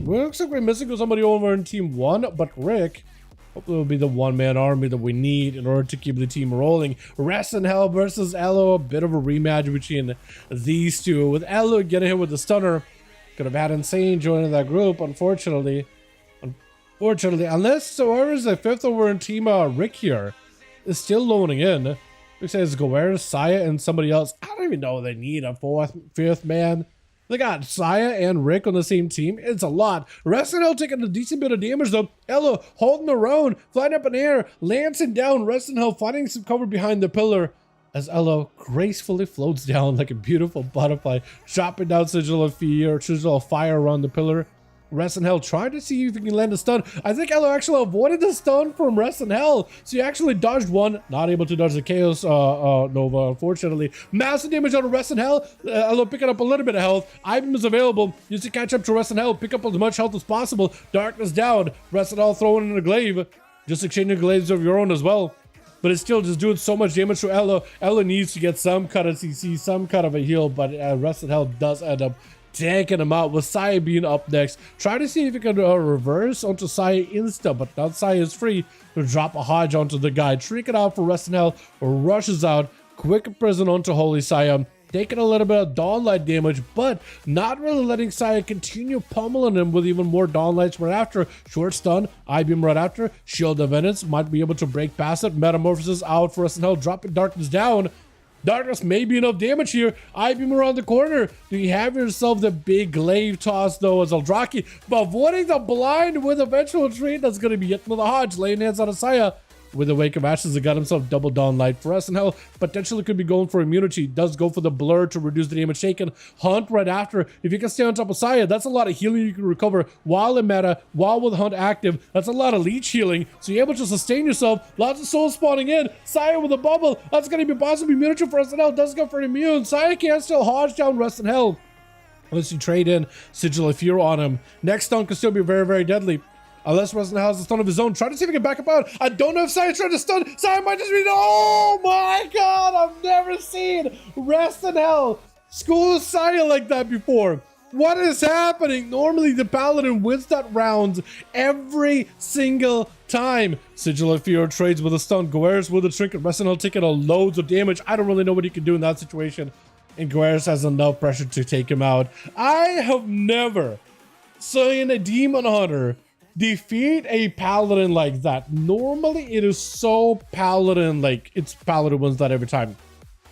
looks like we're missing somebody over in team 1, but Rick, hopefully will be the one-man army that we need in order to keep the team rolling. Rest in Hell versus Elo, a bit of a rematch between these two. With Elo getting hit with the stunner, could have had Insane joining that group, unfortunately. Unless whoever's the 5th over in team Rick here is still loading in. It says Goer, Saya, and somebody else. I don't even know they need a 5th man. They got Saya and Rick on the same team. It's a lot. Rest in Hell taking a decent bit of damage though. Elo holding their own, flying up in the air, lancing down. Rest in Hell finding some cover behind the pillar as Elo gracefully floats down like a beautiful butterfly, chopping down Sigil of Fear, Sigil of Fire around the pillar. Rest in Hell trying to see if he can land a stun. I think Elo actually avoided the stun from Rest in Hell. So he actually dodged one, not able to dodge the Chaos Nova, unfortunately. Massive damage on Rest in Hell. Elo picking up a little bit of health. Item is available. Used to catch up to Rest in Hell. Pick up as much health as possible. Darkness down. Rest in Hell throwing in a glaive. Just exchanging glaives of your own as well. But it's still just doing so much damage to Elo. Elo needs to get some cut of CC, some cut of a heal, but Rest in Hell does end up tanking him out with Saya being up next. Try to see if he can reverse onto Saya insta, but now Saya is free to drop a Hodge onto the guy. Trick it out for Rest in Hell, rushes out, quick prison onto Holy Saya, taking a little bit of Dawnlight damage, but not really letting Saya continue pummeling him with even more Dawnlights right after. Short stun, I-beam right after, Shield of Vengeance, might be able to break past it. Metamorphosis out for Rest in Hell, dropping Darkness down. Darkness may be enough damage here. I-beam around the corner. Do you have yourself the big glaive toss though as Eldraki, but avoiding the blind with eventual trade that's going to be hit with a Hodge, laying hands on a Saya. With the Wake of Ashes, he got himself double Dawnlight. For Rest in Hell, potentially could be going for immunity. Does go for the blur to reduce the damage taken. Hunt right after. If you can stay on top of Saya, that's a lot of healing you can recover while in meta, while with Hunt active. That's a lot of leech healing, so you're able to sustain yourself. Lots of souls spawning in. Saya with a bubble. That's going to be possibly immunity for Rest in Hell. Does go for immune. Saya can still Hodge down Rest in Hell unless you trade in Sigil of Fear on him. Next stun could still be very, very deadly. Unless Rest in Hell has a stun of his own. Try to see if he can back up out. I don't know if Saya's trying to stun. Saya might just be... Oh my god! I've never seen Rest in Hell school Saya like that before. What is happening? Normally the Paladin wins that round every single time. Sigil of Fear trades with a stun. Goer's with a trinket. Rest in Hell taking a loads of damage. I don't really know what he can do in that situation. And Goer's has enough pressure to take him out. I have never seen a Demon Hunter defeat a Paladin like that. Normally it is so Paladin, like it's Paladin wins that every time.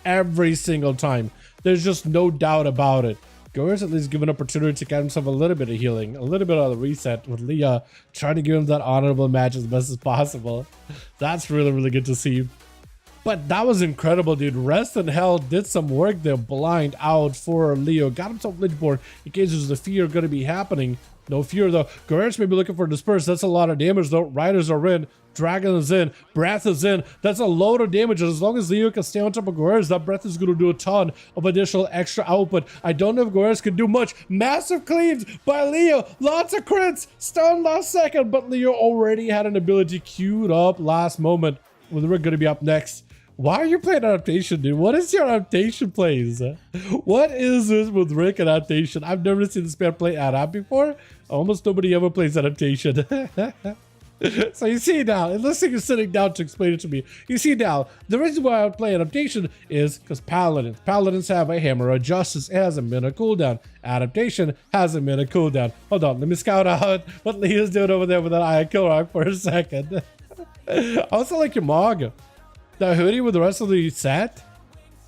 Every single time. There's just no doubt about it. Goer's at least given an opportunity to get himself a little bit of healing, a little bit of the reset with Leah, trying to give him that honorable match as best as possible. That's really, really good to see. But that was incredible, dude. Rest in Hell did some work there, blind out for Leo. Got himself Ledgeborn in case there's the fear going to be happening. No fear though. Goer's may be looking for Disperse. That's a lot of damage though. Riders are in. Dragon is in. Breath is in. That's a load of damage. As long as Leo can stay on top of Goer's, that Breath is going to do a ton of additional extra output. I don't know if Goer's can do much. Massive cleaves by Leo. Lots of crits. Stun last second, but Leo already had an ability queued up last moment. Well, we're going to be up next. Why are you playing adaptation, dude? What is your adaptation plays? What is this with Rick adaptation? I've never seen this man play adapt before. Almost nobody ever plays adaptation. So you see now, it looks like you're sitting down to explain it to me. You see now, the reason why I would play adaptation is because Paladins have a Hammer of Justice. It has a mana cooldown. Adaptation has a mana cooldown. Hold on, let me scout out what Leah's doing over there with that Iron Kill Rock for a second. I also like your Mog. That hoodie with the rest of the set,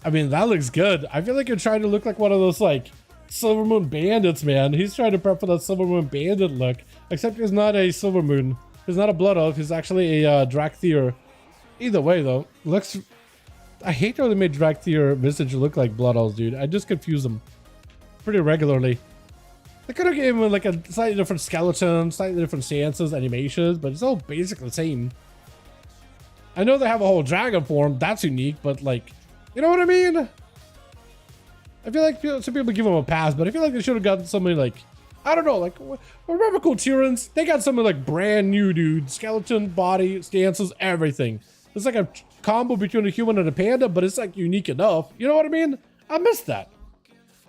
I mean, that looks good. I feel like you're trying to look like one of those like Silver Moon bandits, man. He's trying to prep for that Silver Moon bandit look, except he's not a Silver Moon. He's not a Blood Elf. He's actually a Drakthir. Either way, though, looks. I hate how they made Drakthir visage look like Blood Elves, dude. I just confuse them pretty regularly. They could have given him like a slightly different skeleton, slightly different stances, animations, but it's all basically the same. I know they have a whole dragon form, that's unique, but like, you know what I mean? I feel like some people give them a pass, but I feel like they should have gotten somebody like, I don't know, like, remember Kultirans? They got something like brand new, dude. Skeleton, body, stances, everything. It's like a combo between a human and a panda, but it's like unique enough. You know what I mean? I missed that.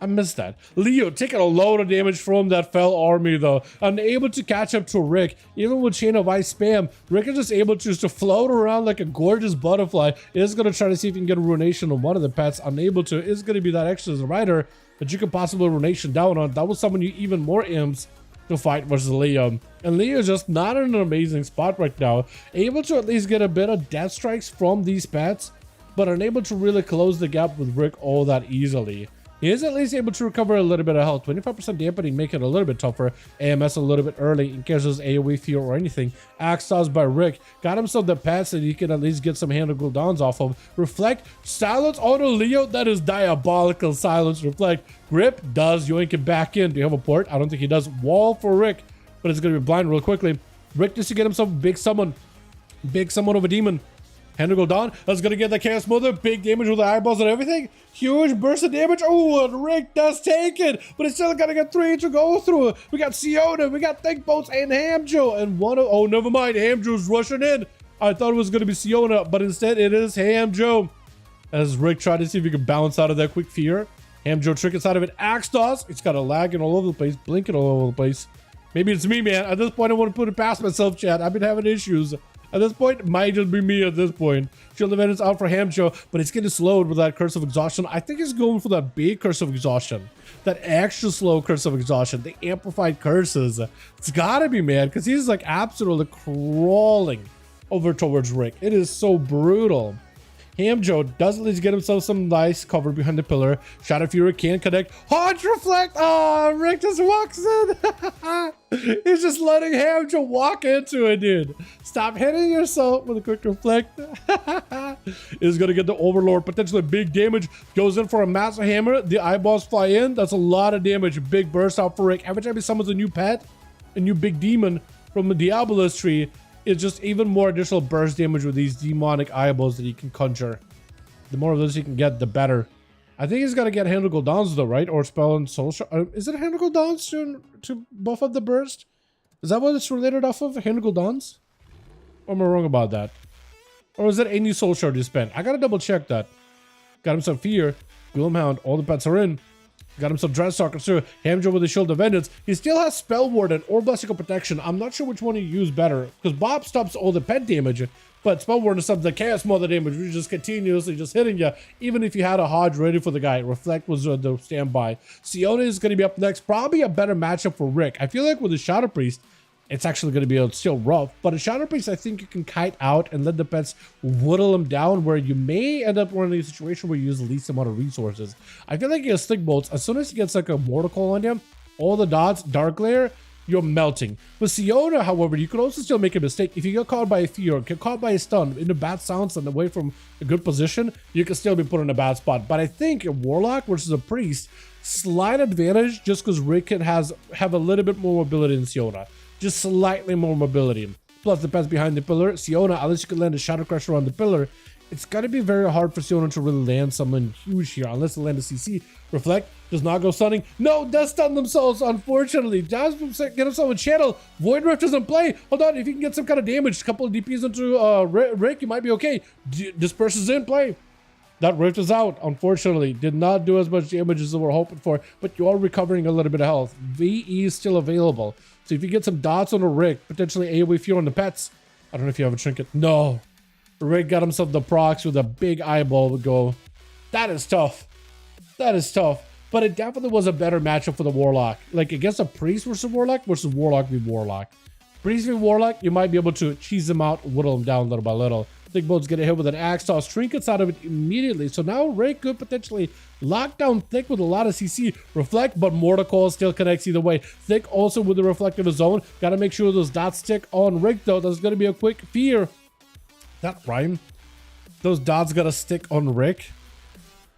I missed that. Leo taking a load of damage from that fell army though. Unable to catch up to Rick. Even with Chain of Ice spam, Rick is just able to float around like a gorgeous butterfly. Is going to try to see if he can get a ruination on one of the pets. Unable to. Is going to be that extra as a rider that you can possibly ruination down on. That will summon you even more imps to fight versus Leo. And Leo is just not in an amazing spot right now. Able to at least get a bit of death strikes from these pets, but unable to really close the gap with Rick all that easily. He is at least able to recover a little bit of health. 25% dampening, make it a little bit tougher. AMS a little bit early in case there's AoE fear or anything. Axe toss by Rick. Got himself the pets that he can at least get some hand of cooldowns off of. Reflect. Silence auto Leo. That is diabolical. Silence. Reflect. Grip does yoink it back in. Do you have a port? I don't think he does. Wall for Rick, but it's going to be blind real quickly. Rick needs to get himself a big summon. Big summon of a demon. Hand to go down. That's going to get the Chaos Mother. Big damage with the eyeballs and everything. Huge burst of damage. Oh, and Rick does take it. But it's still got to get 3 to go through. We got Siona. We got Think Boats and Hamjo. And one of... Oh, never mind. Hamjo's rushing in. I thought it was going to be Siona, but instead it is Hamjo. As Rick tried to see if he could bounce out of that quick fear. Hamjo trickets out of it. Axe toss. It's got a lagging all over the place. Blinking all over the place. Maybe it's me, man. At this point, I want to put it past myself, chat. I've been having issues. At this point, it might just be me at this point. Shield of Vengeance out for Hamjo, but it's getting slowed with that Curse of Exhaustion. I think he's going for that big Curse of Exhaustion. That extra slow Curse of Exhaustion. The amplified curses. It's gotta be, man, because he's like absolutely crawling over towards Rick. It is so brutal. Hamjo does at least get himself some nice cover behind the pillar. Shadow Fury can't connect. Haunch Reflect! Oh, Rick just walks in. He's just letting Hamjo walk into it, dude. Stop hitting yourself with a quick reflect. Is going to get the Overlord. Potentially big damage. Goes in for a massive hammer. The eyeballs fly in. That's a lot of damage. Big burst out for Rick. Every time he summons a new pet, a new big demon from the Diabolus tree, it's just even more additional burst damage with these demonic eyeballs that he can conjure. The more of those he can get, the better. I think he's got to get Handle Cooldowns though, right? Or Spell and Soul Shard. Is it Handle Cooldowns to buff up the burst? Is that what it's related off of? Handle Cooldowns? Or am I wrong about that? Or is it any Soul Shard you spend? I gotta double check that. Got him some Fear. Gloomhound. All the pets are in. Got himself Dreadstalker too. Hamjo with the Shield of Vengeance. He still has Spell Warden or Blessing of Protection. I'm not sure which one you use better, because Bob stops all the pet damage, but Spell Warden stops the Chaos Mother damage, which is just continuously just hitting you, even if you had a Hodge ready for the guy. Reflect was the standby. Siona is going to be up next. Probably a better matchup for Rick. I feel like with the Shadow Priest, it's actually going to be still rough, but a Shadow Priest, I think you can kite out and let the pets whittle them down, where you may end up running a situation where you use the least amount of resources. I feel like he has Stick Bolts. As soon as he gets like a Mortal Coil on him, all the dots, Dark Glare, you're melting. With Siona, however, you could also still make a mistake. If you get caught by a fear, get caught by a stun, into bad sounds and away from a good position, you can still be put in a bad spot. But I think a Warlock versus a Priest, slight advantage just because Rick can have a little bit more mobility than Siona. Just slightly more mobility. Plus the pets behind the pillar. Siona, unless you can land a Shadow Crusher on the pillar, it's gonna be very hard for Siona to really land someone huge here, unless they land a CC. Reflect, does not go stunning. No, does stun themselves, unfortunately. Does get himself a channel. Void Rift doesn't play. Hold on, if you can get some kind of damage, a couple of DPs into Rick, you might be okay. Disperses in play. That Rift is out, unfortunately. Did not do as much damage as we were hoping for, but you are recovering a little bit of health. VE is still available. So if you get some dots on a Rick, potentially AoE fear on the pets. I don't know if you have a trinket. No. Rick got himself the procs with a big eyeball to go. That is tough. That is tough. But it definitely was a better matchup for the Warlock. Like against a Priest versus Warlock v Warlock. Priest v Warlock, you might be able to cheese him out, whittle him down little by little. Thick Boat's get hit with an axe toss, trinkets out of it immediately. So now Rick could potentially lock down Thick with a lot of CC. Reflect, but Mortal Coil still connects either way. Thick also with the reflective zone. Got to make sure those dots stick on Rick though. There's going to be a quick fear. That rhyme. Those dots got to stick on Rick.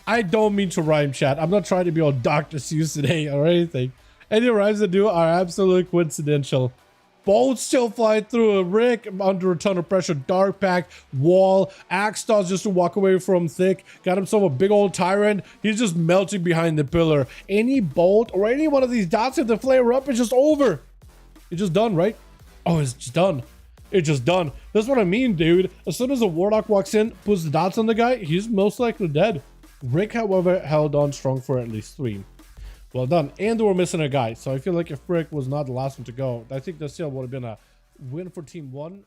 I don't mean to rhyme, chat. I'm not trying to be all Dr. Seuss today or anything. Any rhymes I do are absolutely coincidental. Bolts still fly through a Rick under a ton of pressure. Dark Pact, Wall, Axe Toss just to walk away from Thick. Got himself a big old Tyrant. He's just melting behind the pillar. Any bolt or any one of these dots, if they flare up, it's just over. It's just done, right? Oh, it's just done. It's just done. That's what I mean, dude. As soon as the Warlock walks in, puts the dots on the guy, he's most likely dead. Rick, however, held on strong for at least 3. Well done. And we're missing a guy. So I feel like if Rick was not the last one to go, I think that still would have been a win for Team 1.